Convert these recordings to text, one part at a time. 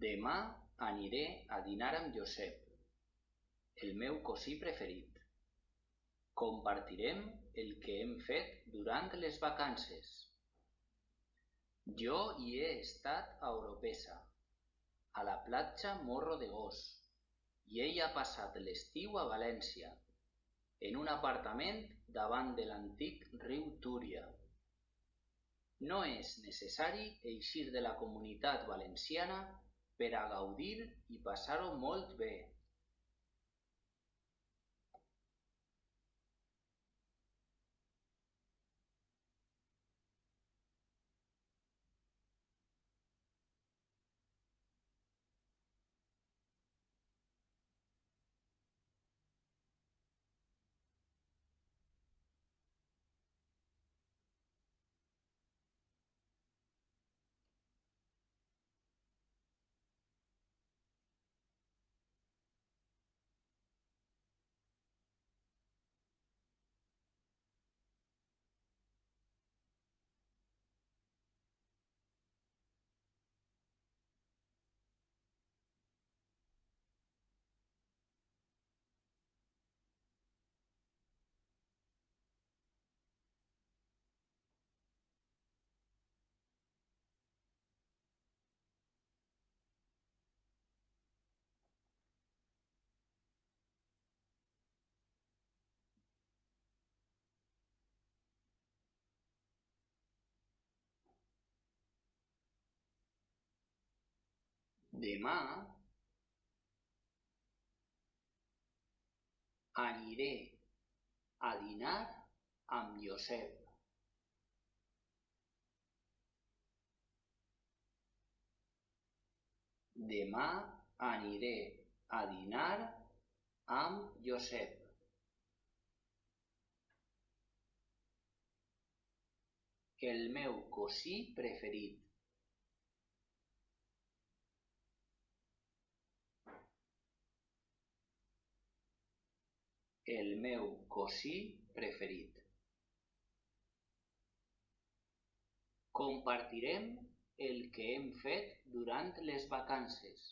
Demà aniré a dinar amb Josep, el meu cosí preferit. Compartirem el que hem fet durant les vacances. Jo hi he estat a Oropesa, a la platja Morro de Gos, i ell ha passat l'estiu a València, en un apartament davant de l'antic riu Túria. No és necessari eixir de la Comunitat Valenciana per a gaudir i passar-ho molt bé. Demà aniré a dinar amb Josep. Demà aniré a dinar amb Josep. El meu cosí preferit. El meu cosí preferit. Compartirem el que hem fet durant les vacances.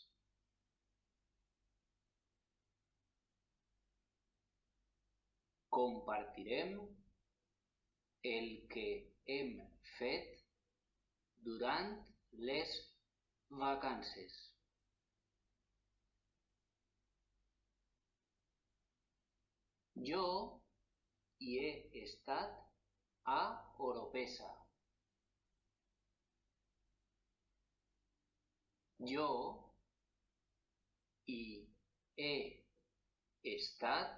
Compartirem el que hem fet durant les vacances. Jo hi he estat a Oropesa. Jo hi he estat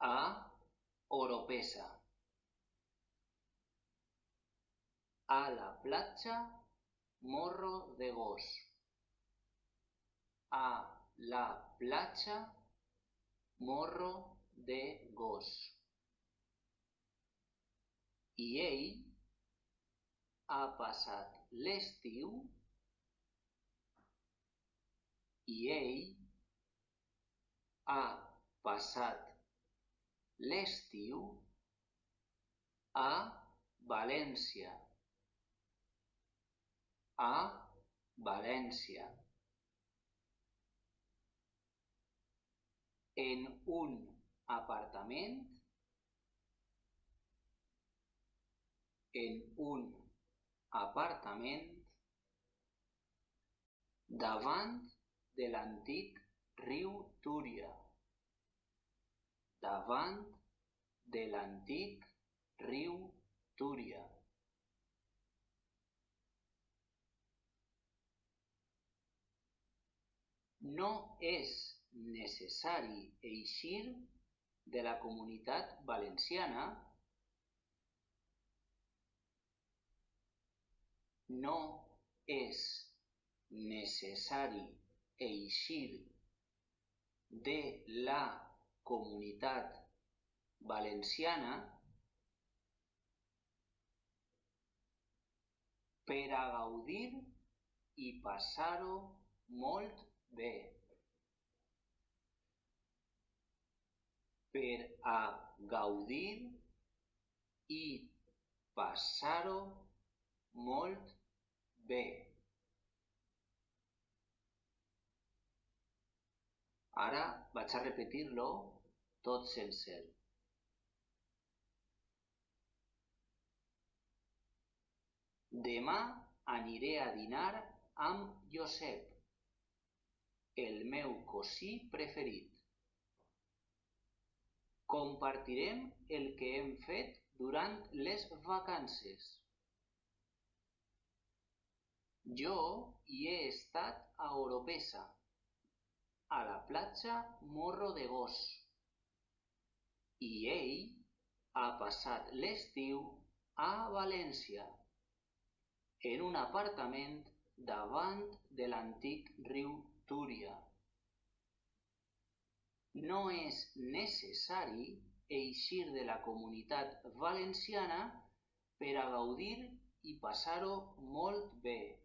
a Oropesa. A la platja Morro de Gos. A la platja Morro de Gos. I ell ha passat l'estiu a València. En un apartament davant de l'antic riu Túria. No és necessari eixir de la Comunitat Valenciana. No és necessari eixir de la Comunitat Valenciana per a gaudir i passar-ho molt bé. Per a gaudir i passar-ho molt bé. Ara vaig a repetir-lo tot sencer. Demà aniré a dinar amb Josep, el meu cosí preferit. Compartirem el que hem fet durant les vacances. Jo hi he estat a Oropesa, a la platja Morro de Gos, i ell ha passat l'estiu a València, en un apartament davant de l'antic riu Túria. No és necessari eixir de la Comunitat Valenciana per a gaudir i passar-ho molt bé.